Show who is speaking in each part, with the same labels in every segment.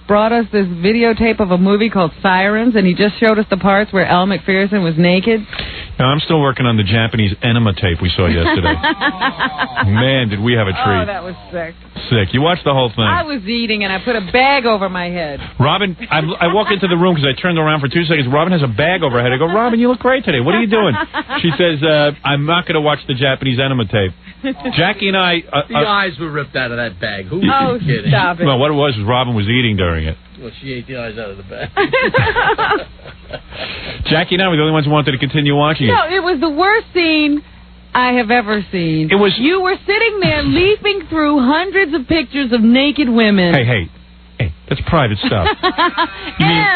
Speaker 1: brought us this videotape of a movie called Sirens, and he just showed us the parts where Elle Macpherson was naked.
Speaker 2: Now, I'm still working on the Japanese enema tape we saw yesterday. Man, did we have a treat.
Speaker 1: Oh, that was sick.
Speaker 2: Sick. You watched the whole thing.
Speaker 1: I was eating, and I put a bag over my head.
Speaker 2: Robin, I walk into the room because I turned around for 2 seconds. Robin has a bag over her head. I go, Robin, you look great today. What are you doing? She says, I'm not going to watch the Japanese enema tape. Jackie and I...
Speaker 3: the eyes were ripped out of that bag. Who was kidding?
Speaker 1: Stop it.
Speaker 2: Well, what it was Robin was eating during it.
Speaker 3: Well, she ate the eyes out of the bag.
Speaker 2: Jackie and I were the only ones who wanted to continue watching it.
Speaker 1: No, it was the worst scene I have ever seen.
Speaker 2: It was.
Speaker 1: You were sitting there leaping through hundreds of pictures of naked women.
Speaker 2: Hey, that's private stuff.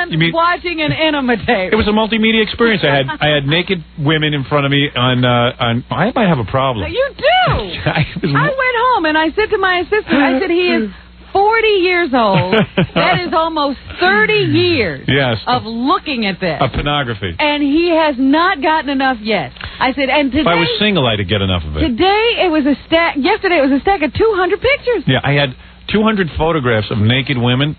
Speaker 1: You mean watching an enema tape.
Speaker 2: It was a multimedia experience. I had naked women in front of me on I might have a problem.
Speaker 1: You do. I went home and I said to my assistant, I said, he is 40 years old. That is almost 30 years of looking at this.
Speaker 2: Of pornography.
Speaker 1: And he has not gotten enough yet. I said, and today...
Speaker 2: If I was single, I'd get enough of it.
Speaker 1: Today, it was a stack... Yesterday, it was a stack of 200 pictures.
Speaker 2: Yeah, I had 200 photographs of naked women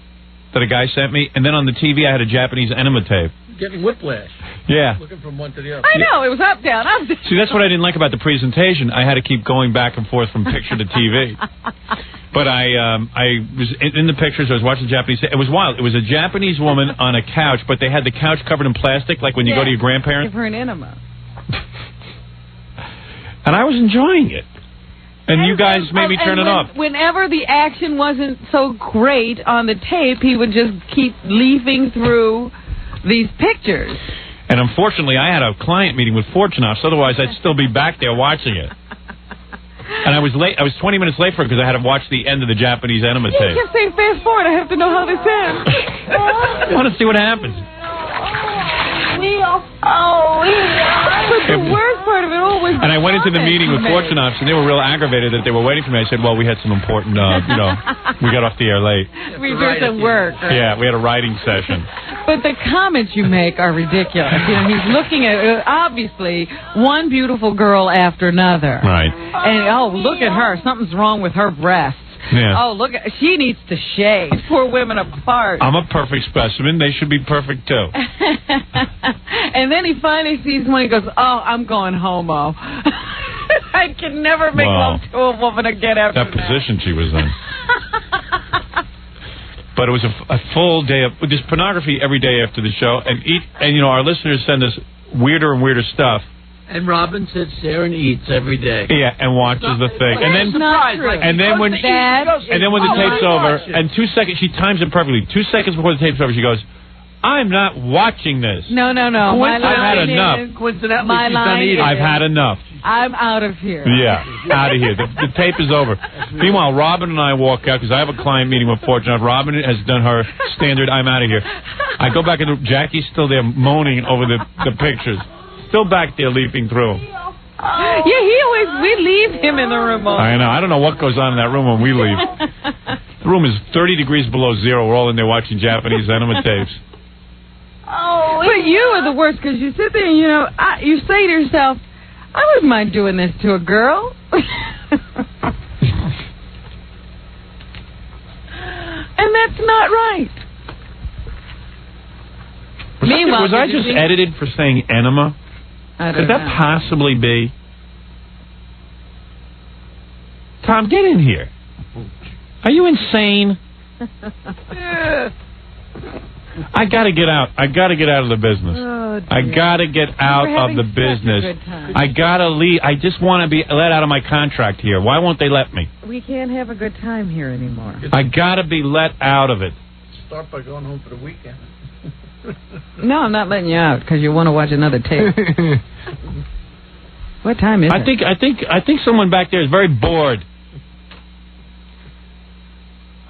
Speaker 2: that a guy sent me, and then on the TV, I had a Japanese enema tape.
Speaker 3: Getting whiplash.
Speaker 2: Yeah.
Speaker 3: Looking from one to the other.
Speaker 1: I know, it was up, down, up, down.
Speaker 2: See, that's what I didn't like about the presentation. I had to keep going back and forth from picture to TV. But I was in the pictures. I was watching the Japanese. It was wild. It was a Japanese woman on a couch, but they had the couch covered in plastic, like when you go to your grandparents.
Speaker 1: Give her an enema.
Speaker 2: And I was enjoying it. And you guys made me turn it off.
Speaker 1: Whenever the action wasn't so great on the tape, he would just keep leafing through these pictures.
Speaker 2: And unfortunately, I had a client meeting with Fortunoffs. Otherwise, I'd still be back there watching it. And I was late. I was 20 minutes late for it because I had to watch the end of the Japanese enema tape.
Speaker 1: You just say fast forward. I have to know how this ends.
Speaker 2: I want to see what happens.
Speaker 1: But the worst part of it all was...
Speaker 2: And I went into the meeting with Fortunoffs, and they were real aggravated that they were waiting for me. I said, well, we had some important, we got off the air late.
Speaker 1: We did some work. Right?
Speaker 2: Yeah, we had a writing session.
Speaker 1: But the comments you make are ridiculous. You know, he's looking at, obviously, one beautiful girl after another.
Speaker 2: Right.
Speaker 1: And, look at her. Something's wrong with her breasts.
Speaker 2: Yeah.
Speaker 1: Oh, look, she needs to shave. Poor women apart.
Speaker 2: I'm a perfect specimen. They should be perfect, too.
Speaker 1: And then he finally sees one. He goes, I'm going homo. I can never make love to a woman again after that.
Speaker 2: That position she was in. But it was a full day of this pornography every day after the show. And our listeners send us weirder and weirder stuff.
Speaker 3: And Robin sits there and eats every day.
Speaker 2: Yeah, and watches the thing. And then when the tape's over, and 2 seconds, she times it perfectly. 2 seconds before the tape's over, she goes, I'm not watching this.
Speaker 1: No.
Speaker 2: I've had enough.
Speaker 3: Coincidentally, she's done eating.
Speaker 2: I've had enough.
Speaker 1: I'm out of here.
Speaker 2: Yeah, out of here. The tape is over. Meanwhile, Robin and I walk out because I have a client meeting with Fortune. Robin has done her standard, I'm out of here. I go back and Jackie's still there moaning over the pictures. Still back there leaping through.
Speaker 1: Yeah, we leave him in the room.
Speaker 2: I know. I don't know what goes on in that room when we leave. The room is 30 degrees below zero. We're all in there watching Japanese enema tapes.
Speaker 1: But you are the worst because you sit there and, you say to yourself, I wouldn't mind doing this to a girl. And that's not right.
Speaker 2: Was I just edited for saying enema? Could that possibly be? Tom, get in here. Are you insane? I got to get out. I got to get out of the business. I got to get out of the business. I got to leave. I just want to be let out of my contract here. Why won't they let me?
Speaker 1: We can't have a good time here anymore.
Speaker 2: I got to be let out of it.
Speaker 3: Start by going home for the weekend.
Speaker 1: No, I'm not letting you out because you want to watch another tape. What time is it?
Speaker 2: I think someone back there is very bored.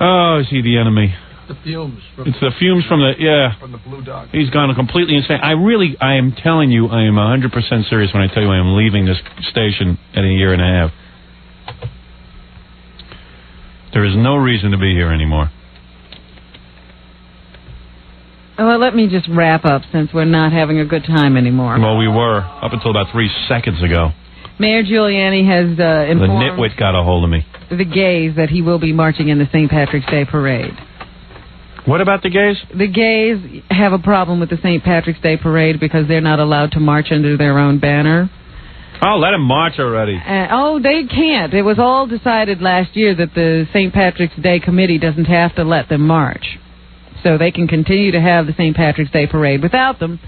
Speaker 2: Oh, is he the enemy?
Speaker 3: The fumes.
Speaker 2: It's the fumes from the
Speaker 3: from the Blue Dog.
Speaker 2: He's gone completely insane. I am telling you, I am 100% serious when I tell you I am leaving this station in a year and a half. There is no reason to be here anymore.
Speaker 1: Well, let me just wrap up since we're not having a good time anymore.
Speaker 2: Well, we were up until about 3 seconds ago.
Speaker 1: Mayor Giuliani has informed
Speaker 2: the nitwit got a hold of me.
Speaker 1: The gays that he will be marching in the St. Patrick's Day parade.
Speaker 2: What about the gays?
Speaker 1: The gays have a problem with the St. Patrick's Day parade because they're not allowed to march under their own banner.
Speaker 2: Oh, let them march already.
Speaker 1: They can't. It was all decided last year that the St. Patrick's Day committee doesn't have to let them march. So they can continue to have the St. Patrick's Day parade without them.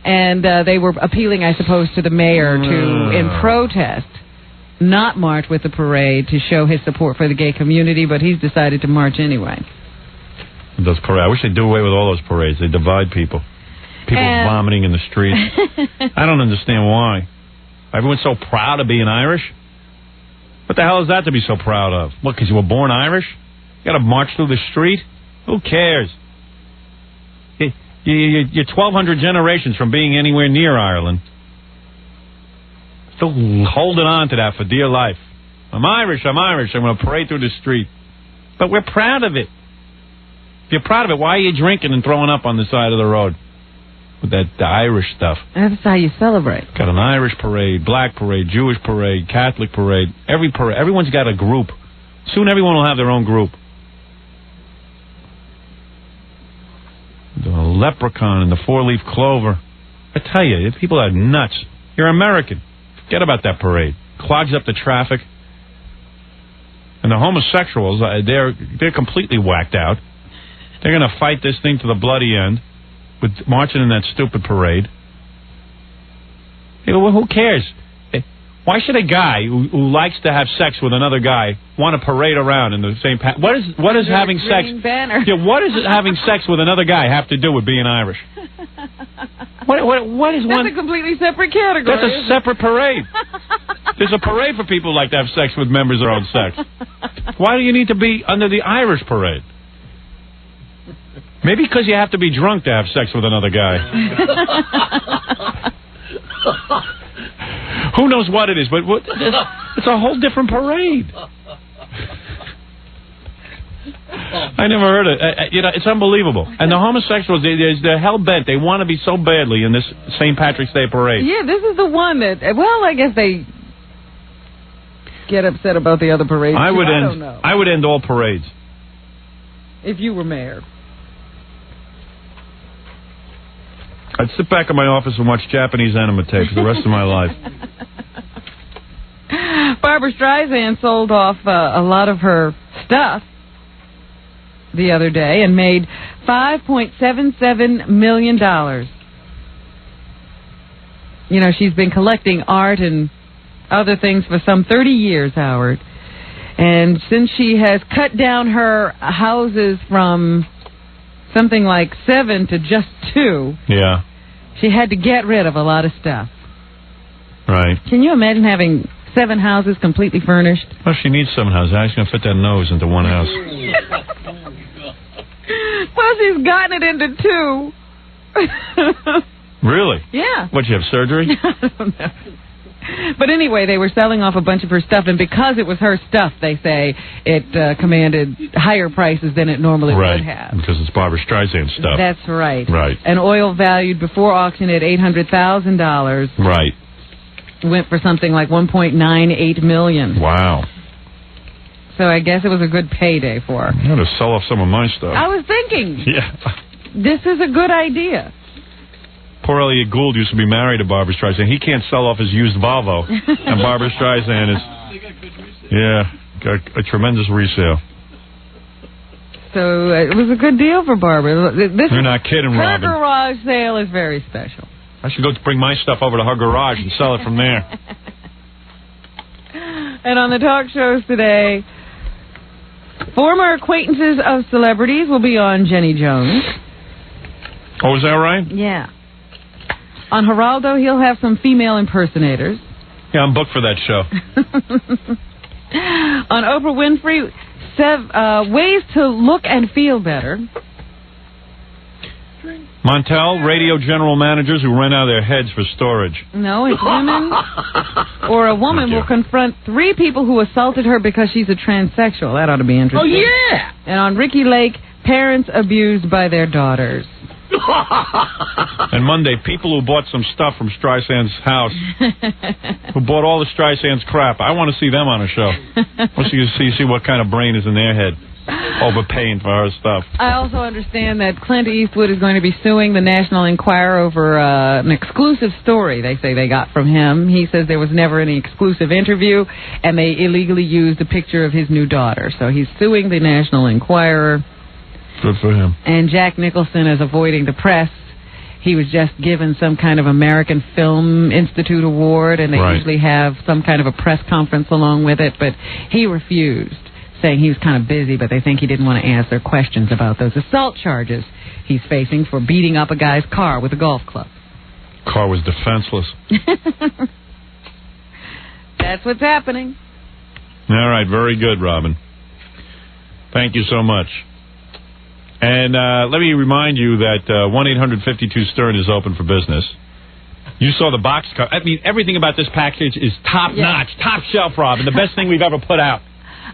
Speaker 1: And they were appealing, I suppose, to the mayor to, in protest, not march with the parade to show his support for the gay community, but he's decided to march anyway.
Speaker 2: Those parades. I wish they'd do away with all those parades. They divide people. People vomiting in the streets. I don't understand why. Everyone's so proud of being Irish. What the hell is that to be so proud of? What, because you were born Irish? You got to march through the street? Who cares? You're 1,200 generations from being anywhere near Ireland. Still holding on to that for dear life. I'm Irish. I'm going to parade through the street. But we're proud of it. If you're proud of it, why are you drinking and throwing up on the side of the road? With the Irish stuff.
Speaker 1: That's how you celebrate.
Speaker 2: Got an Irish parade, black parade, Jewish parade, Catholic parade. Everyone's got a group. Soon everyone will have their own group. The leprechaun and the four-leaf clover. I tell you, people are nuts. You're American. Forget about that parade. Clogs up the traffic. And the homosexuals, they're completely whacked out. They're going to fight this thing to the bloody end with marching in that stupid parade. Who cares? Why should a guy who likes to have sex with another guy want to parade around in the same... What is having sex...
Speaker 1: Banner.
Speaker 2: Yeah, what does having sex with another guy have to do with being Irish? What is one...
Speaker 1: That's a completely separate category.
Speaker 2: That's a separate parade. There's a parade for people who like to have sex with members of their own sex. Why do you need to be under the Irish parade? Maybe because you have to be drunk to have sex with another guy. Who knows what it is, but it's a whole different parade. I never heard it. It's unbelievable. And the homosexuals, they're hell-bent. They want to be so badly in this St. Patrick's Day parade.
Speaker 1: Yeah, this is the one that, well, I guess they get upset about the other parades. I don't know.
Speaker 2: I would end all parades.
Speaker 1: If you were mayor.
Speaker 2: I'd sit back in my office and watch Japanese anime tapes the rest of my life.
Speaker 1: Barbra Streisand sold off a lot of her stuff the other day and made $5.77 million. You know, she's been collecting art and other things for some 30 years, Howard. And since she has cut down her houses from something like 7 to just 2...
Speaker 2: Yeah.
Speaker 1: She had to get rid of a lot of stuff.
Speaker 2: Right.
Speaker 1: Can you imagine having 7 houses completely furnished?
Speaker 2: Well, she needs 7 houses. How's she going to fit that nose into one house?
Speaker 1: Well, she's gotten it into 2.
Speaker 2: Really?
Speaker 1: Yeah.
Speaker 2: What, you have surgery?
Speaker 1: I don't know. But anyway, they were selling off a bunch of her stuff, and because it was her stuff, they say, it commanded higher prices than it normally would have.
Speaker 2: Because it's Barbra Streisand stuff.
Speaker 1: That's right.
Speaker 2: Right.
Speaker 1: An oil valued before auction at $800,000.
Speaker 2: Right.
Speaker 1: Went for something like $1.98 million.
Speaker 2: Wow.
Speaker 1: So I guess it was a good payday for her.
Speaker 2: I'm going to sell off some of my stuff.
Speaker 1: I was thinking.
Speaker 2: Yeah.
Speaker 1: This is a good idea.
Speaker 2: Poor Elliot Gould used to be married to Barbra Streisand. He can't sell off his used Volvo. And Barbra Streisand is... Yeah, got a tremendous resale.
Speaker 1: So it was a good deal for Barbara.
Speaker 2: You're not kidding, Robin.
Speaker 1: Her garage sale is very special.
Speaker 2: I should go bring my stuff over to her garage and sell it from there.
Speaker 1: And on the talk shows today, former acquaintances of celebrities will be on Jenny Jones.
Speaker 2: Oh, is that right?
Speaker 1: Yeah. On Geraldo, he'll have some female impersonators.
Speaker 2: Yeah, I'm booked for that show.
Speaker 1: On Oprah Winfrey, ways to look and feel better.
Speaker 2: Montel, radio general managers who rent out their heads for storage.
Speaker 1: No, it's women. Or a woman will confront 3 people who assaulted her because she's a transsexual. That ought to be interesting.
Speaker 3: Oh, yeah!
Speaker 1: And on Ricky Lake, parents abused by their daughters.
Speaker 2: And Monday, people who bought some stuff from Streisand's house, who bought all the Streisand's crap. I want to see them on a show. I want to see what kind of brain is in their head. overpaying for her stuff.
Speaker 1: I also understand that Clint Eastwood is going to be suing the National Enquirer over an exclusive story they say they got from him. He says there was never any exclusive interview, and they illegally used a picture of his new daughter. So he's suing the National Enquirer.
Speaker 2: Good for him.
Speaker 1: And Jack Nicholson is avoiding the press. He was just given some kind of American Film Institute award, and they usually have some kind of a press conference along with it, but he refused, saying he was kind of busy, but they think he didn't want to answer questions about those assault charges he's facing for beating up a guy's car with a golf club.
Speaker 2: Car was defenseless.
Speaker 1: That's what's happening.
Speaker 2: All right, very good, Robin. Thank you so much. And let me remind you that 1-800-52-STERN is open for business. You saw the box cover. I mean, everything about this package is top-notch, top shelf, Robin. The best thing we've ever put out.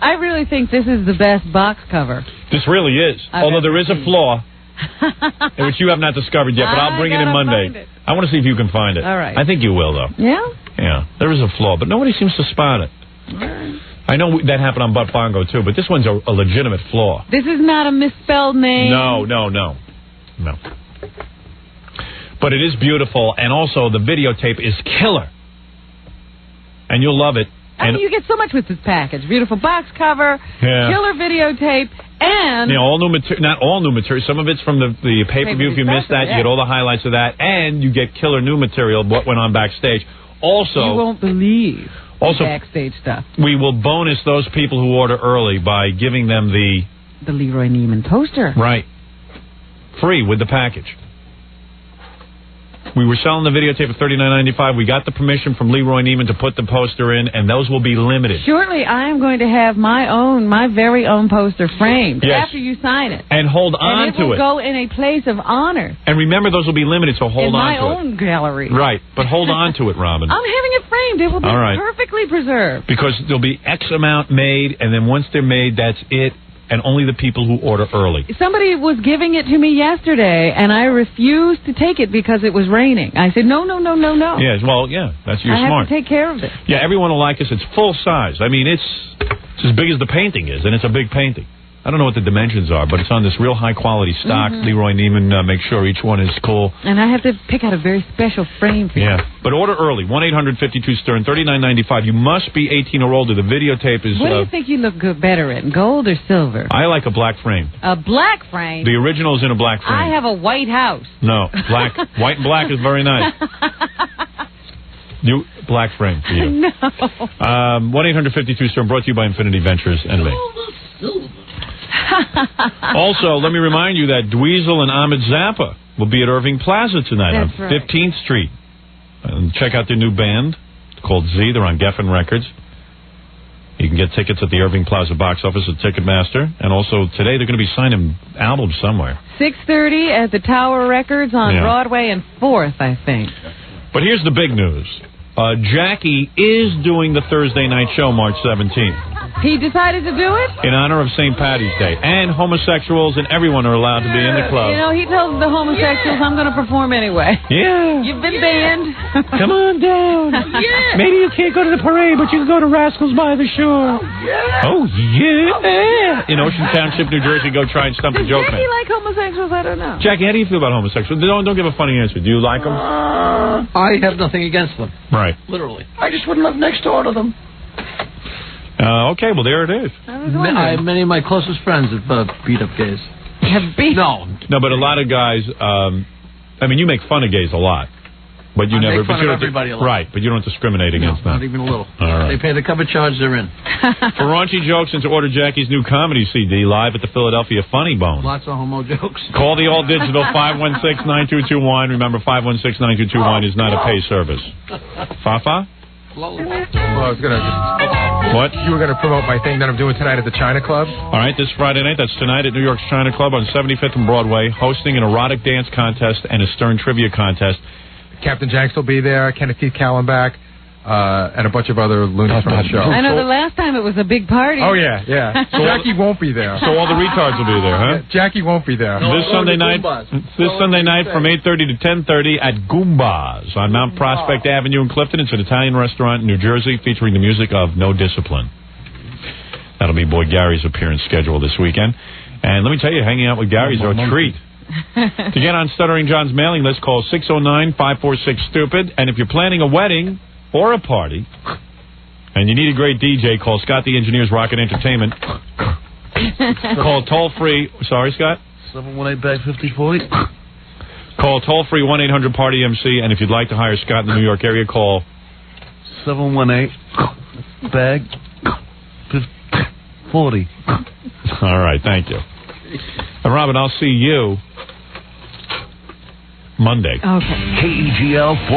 Speaker 1: I really think this is the best box cover.
Speaker 2: This really is. Although there is a flaw, which you have not discovered yet, but I'll bring it in Monday. I want to see if you can find it.
Speaker 1: All right.
Speaker 2: I think you will, though.
Speaker 1: Yeah?
Speaker 2: Yeah, there is a flaw, but nobody seems to spot it.
Speaker 1: All right.
Speaker 2: I know that happened on Butt Bongo, too, but this one's a legitimate flaw.
Speaker 1: This is not a misspelled name.
Speaker 2: No. But it is beautiful, and also the videotape is killer. And you'll love it.
Speaker 1: I mean, you get so much with this package. Beautiful box cover, killer videotape, and...
Speaker 2: all new material. Not all new material. Some of it's from the pay-per-view. If you missed that, you get all the highlights of that. And you get killer new material, what went on backstage. Also... You
Speaker 1: won't believe the backstage stuff.
Speaker 2: We will bonus those people who order early by giving them the
Speaker 1: Leroy Neiman poster.
Speaker 2: Right. Free with the package. We were selling the videotape at $39.95. We got the permission from Leroy Neiman to put the poster in, and those will be limited.
Speaker 1: Shortly, I am going to have my very own poster framed after you sign it.
Speaker 2: And hold on to it.
Speaker 1: And it will go in a place of honor.
Speaker 2: And remember, those will be limited, so hold on to it.
Speaker 1: In my own gallery.
Speaker 2: Right, but hold on to it, Robin.
Speaker 1: I'm having it framed. It will be perfectly preserved.
Speaker 2: Because there'll be X amount made, and then once they're made, that's it. And only the people who order early. Somebody was giving it to me yesterday, and I refused to take it because it was raining. I said, no. Yes, well, that's you're smart.
Speaker 1: I have to take care of it.
Speaker 2: Yeah, everyone will like this. It's full size. I mean, it's as big as the painting is, and it's a big painting. I don't know what the dimensions are, but it's on this real high-quality stock. Leroy Neiman makes sure each one is cool. And I have to pick out a very special frame for you. Yeah, but order early. 1-800-52-STERN, $39.95. You must be 18 or older. The videotape is... What do you think you look good better in, gold or silver? I like a black frame. A black frame? The original is in a black frame. I have a white house. No, black. White and black is very nice. Black frame for you. No. 1-800-52-STERN, brought to you by Infinity Ventures and me. Also, let me remind you that Dweezil and Ahmed Zappa will be at Irving Plaza tonight on 15th Street. And check out their new band called Z. They're on Geffen Records. You can get tickets at the Irving Plaza box office at Ticketmaster. And also today they're going to be signing albums somewhere. 6:30 at the Tower Records on Broadway and 4th, I think. But here's the big news. Jackie is doing the Thursday night show March 17th. He decided to do it? In honor of St. Patty's Day. And homosexuals and everyone are allowed to be in the club. You know, he tells the homosexuals, I'm going to perform anyway. Yeah. You've been banned. Come on down. Maybe you can't go to the parade, but you can go to Rascals by the Shore. Oh, yeah. In Ocean Township, New Jersey, go try and stump the joke man. Does Jackie like homosexuals? I don't know. Jackie, how do you feel about homosexuals? Don't give a funny answer. Do you like them?
Speaker 3: I have nothing against them.
Speaker 2: Right.
Speaker 3: Literally. I just wouldn't live next door to them.
Speaker 2: Okay, well, there it is.
Speaker 3: Many of my closest friends have beat up gays.
Speaker 1: Have beat?
Speaker 2: No, but a lot of guys, I mean, you make fun of gays a lot. But you never...
Speaker 3: make fun of everybody a lot.
Speaker 2: Right, but you don't discriminate against them.
Speaker 3: Not even a little.
Speaker 2: All right.
Speaker 3: They pay the cover charge, they're in.
Speaker 2: For raunchy jokes and to order Jackie's new comedy CD live at the Philadelphia Funny Bone.
Speaker 3: Lots of homo jokes.
Speaker 2: Call the all-digital 516-9221. Remember, 516-9221 is not a pay service. Fafa?
Speaker 4: Well, I was going to just...
Speaker 2: What?
Speaker 4: You were going to promote my thing that I'm doing tonight at the China Club?
Speaker 2: All right, this Friday night. That's tonight at New York's China Club on 75th and Broadway, hosting an erotic dance contest and a Stern trivia contest.
Speaker 4: Captain Janks will be there, Kenneth Keith Callenbach, and a bunch of other loonies from the show.
Speaker 1: I know the last time it was a big party.
Speaker 4: Oh, yeah. So Jackie won't be there.
Speaker 2: So all the retards will be there, huh?
Speaker 4: Yeah, Jackie won't be there.
Speaker 2: This Sunday night from 8:30 to 10:30 at Goombas on Mount Prospect Avenue in Clifton. It's an Italian restaurant in New Jersey featuring the music of No Discipline. That'll be Boy Gary's appearance schedule this weekend. And let me tell you, hanging out with Gary's are a treat. To get on Stuttering John's mailing list, call 609-546-STUPID. And if you're planning a wedding or a party and you need a great DJ, call Scott the Engineer's Rocket Entertainment. Call toll-free. Sorry, Scott?
Speaker 3: 718-BAG-5040.
Speaker 2: Call toll-free 1-800-PARTY-MC. And if you'd like to hire Scott in the New York area, call
Speaker 3: 718-BAG-5040.
Speaker 2: All right, thank you. And Robin, I'll see you Monday.
Speaker 1: Okay.
Speaker 5: KEGL 4.